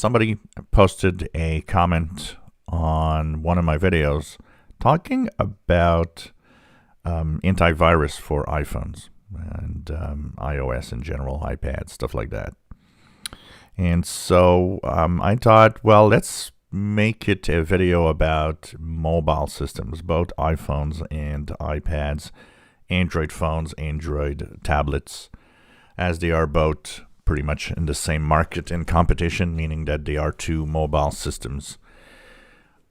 Somebody posted a comment on one of my videos talking about antivirus for iPhones and iOS in general, iPads, stuff like that. And so I thought, well, let's make it a video about mobile systems, both iPhones and iPads, Android phones, Android tablets, as they are both pretty much in the same market in competition, meaning that they are two mobile systems.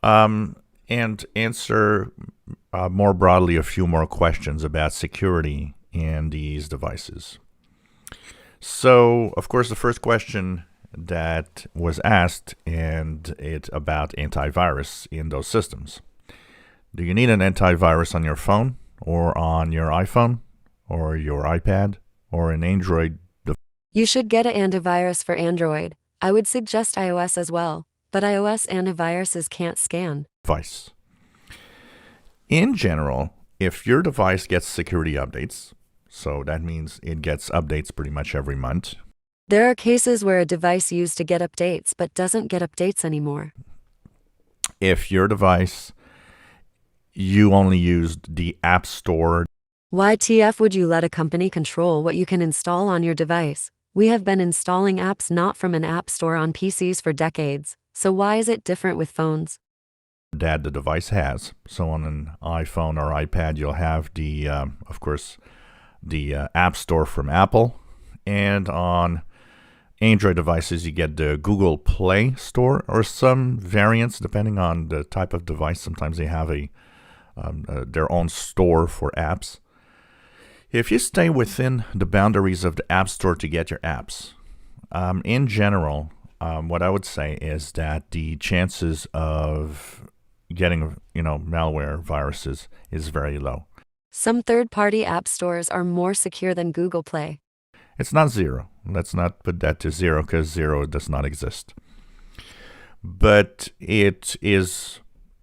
And answer more broadly a few more questions about security in these devices. So, of course, the first question that was asked, and it's about antivirus in those systems. Do you need an antivirus on your phone or on your iPhone or your iPad or an Android device? You should get an antivirus for Android. I would suggest iOS as well, but iOS antiviruses can't scan. In general, if your device gets security updates, so that means it gets updates pretty much every month. There are cases where a device used to get updates but doesn't get updates anymore. If your device, you only used the App Store. YTF would you let a company control what you can install on your device? We have been installing apps not from an app store on PCs for decades, so why is it different with phones? That the device has. So on an iPhone or iPad, you'll have the, of course, the App Store from Apple, and on Android devices, you get the Google Play Store or some variants, depending on the type of device. Sometimes they have their own store for apps. If you stay within the boundaries of the App Store to get your apps, in general, what I would say is that the chances of getting, malware viruses is very low. Some third-party app stores are more secure than Google Play. It's not zero. Let's not put that to zero, because zero does not exist. But it is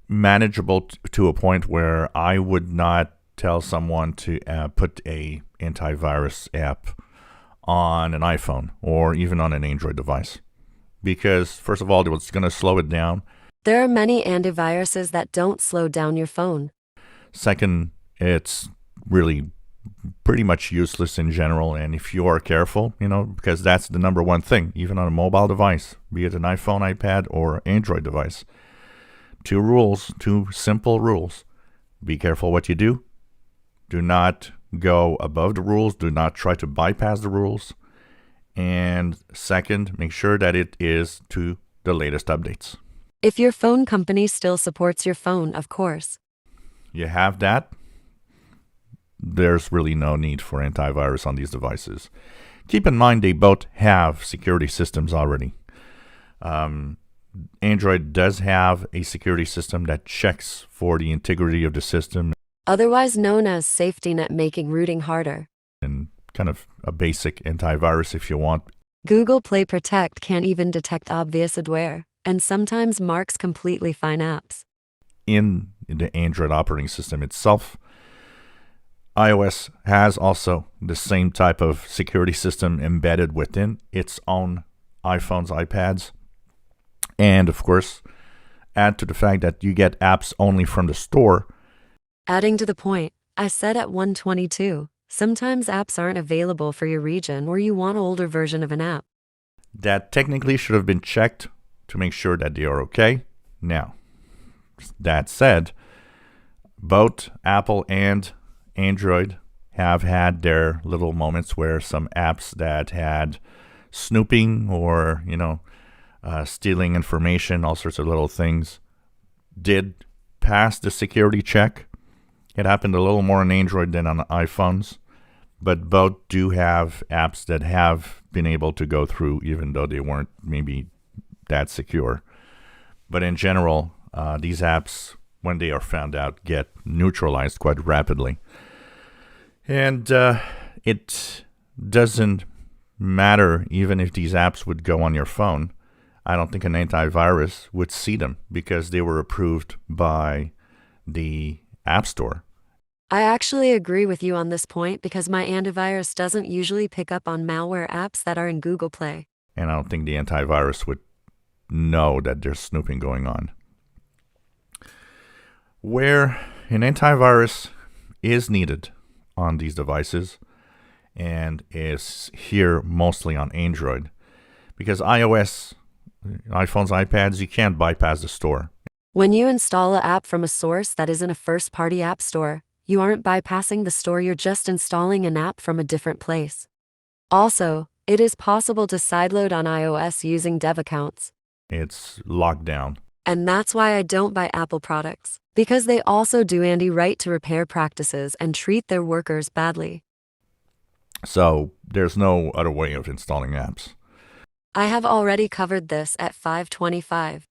manageable to a point where I would not tell someone to put a antivirus app on an iPhone or even on an Android device. Because, first of all, it's going to slow it down. There are many antiviruses that don't slow down your phone. Second, it's really pretty much useless in general, and if you are careful, because that's the number one thing, even on a mobile device, be it an iPhone, iPad, or Android device. Two simple rules. Be careful what you do. Do not go above the rules. Do not try to bypass the rules. And second, make sure that it is to the latest updates. If your phone company still supports your phone, of course. You have that. There's really no need for antivirus on these devices. Keep in mind they both have security systems already. Android does have a security system that checks for the integrity of the system, Otherwise known as safety net, making rooting harder. and kind of a basic antivirus if you want. Google Play Protect can't even detect obvious adware, and sometimes marks completely fine apps. In the Android operating system itself, iOS has also the same type of security system embedded within its own iPhones, iPads. And of course, add to the fact that you get apps only from the store. Adding to the point, I said at 122, sometimes apps aren't available for your region or you want an older version of an app. That technically should have been checked to make sure that they are okay. Now, that said, both Apple and Android have had their little moments where some apps that had snooping or, stealing information, all sorts of little things, did pass the security check. It happened a little more on Android than on iPhones, but both do have apps that have been able to go through, even though they weren't maybe that secure. But in general, these apps, when they are found out, get neutralized quite rapidly. And it doesn't matter even if these apps would go on your phone. I don't think an antivirus would see them because they were approved by the App Store. I actually agree with you on this point because my antivirus doesn't usually pick up on malware apps that are in Google Play. And I don't think the antivirus would know that there's snooping going on. Where an antivirus is needed on these devices and is here mostly on Android, because iOS, iPhones, iPads, you can't bypass the store. When you install an app from a source that isn't a first-party app store, you aren't bypassing the store, you're just installing an app from a different place. Also, it is possible to sideload on iOS using dev accounts. It's locked down. And that's why I don't buy Apple products, because they also do anti-right to repair practices and treat their workers badly. So there's no other way of installing apps. I have already covered this at 525.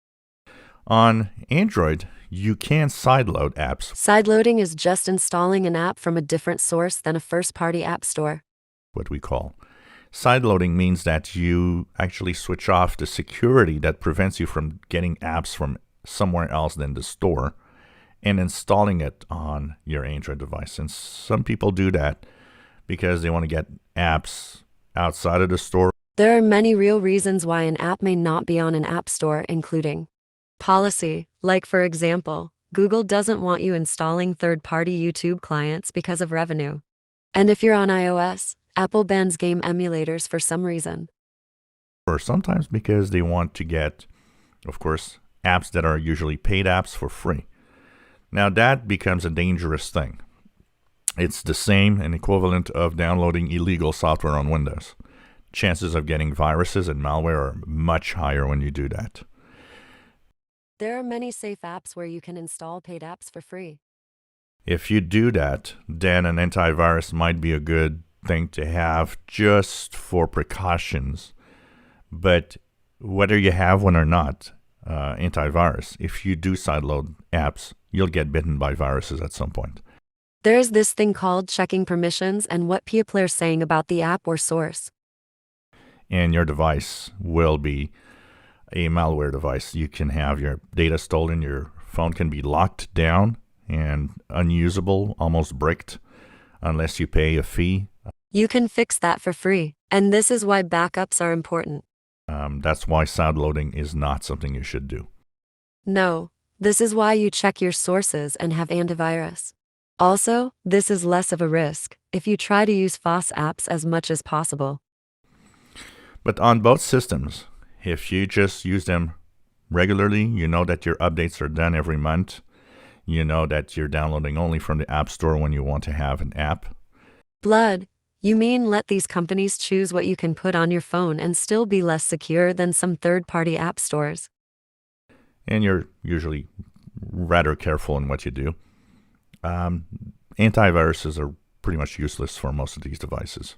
On Android, you can sideload apps. Sideloading is just installing an app from a different source than a first-party app store. What we call sideloading means that you actually switch off the security that prevents you from getting apps from somewhere else than the store and installing it on your Android device. And some people do that because they want to get apps outside of the store. There are many real reasons why an app may not be on an app store, including policy. Like, for example, Google doesn't want you installing third-party YouTube clients because of revenue. And if you're on iOS, Apple bans game emulators for some reason. Or sometimes because they want to get, of course, apps that are usually paid apps for free. Now that becomes a dangerous thing. It's the same and equivalent of downloading illegal software on Windows. Chances of getting viruses and malware are much higher when you do that. There are many safe apps where you can install paid apps for free. If you do that, then an antivirus might be a good thing to have just for precautions. But whether you have one or not, antivirus, if you do sideload apps, you'll get bitten by viruses at some point. There's this thing called checking permissions and what people are saying about the app or source. And your device will be a malware device. You can have your data stolen, your phone can be locked down and unusable, almost bricked, unless you pay a fee. You can fix that for free, and this is why backups are important. That's why sideloading is not something you should do. No, this is why you check your sources and have antivirus. Also, this is less of a risk if you try to use FOSS apps as much as possible. But on both systems, if you just use them regularly, you know that your updates are done every month. You know that you're downloading only from the App Store when you want to have an app. Blood, you mean let these companies choose what you can put on your phone and still be less secure than some third-party app stores. And you're usually rather careful in what you do. Antiviruses are pretty much useless for most of these devices.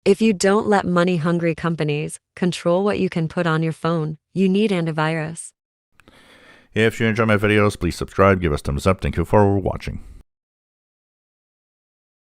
If you don't let money-hungry companies control what you can put on your phone, you need antivirus. If you enjoy my videos, please subscribe, give us thumbs up. Thank you for watching.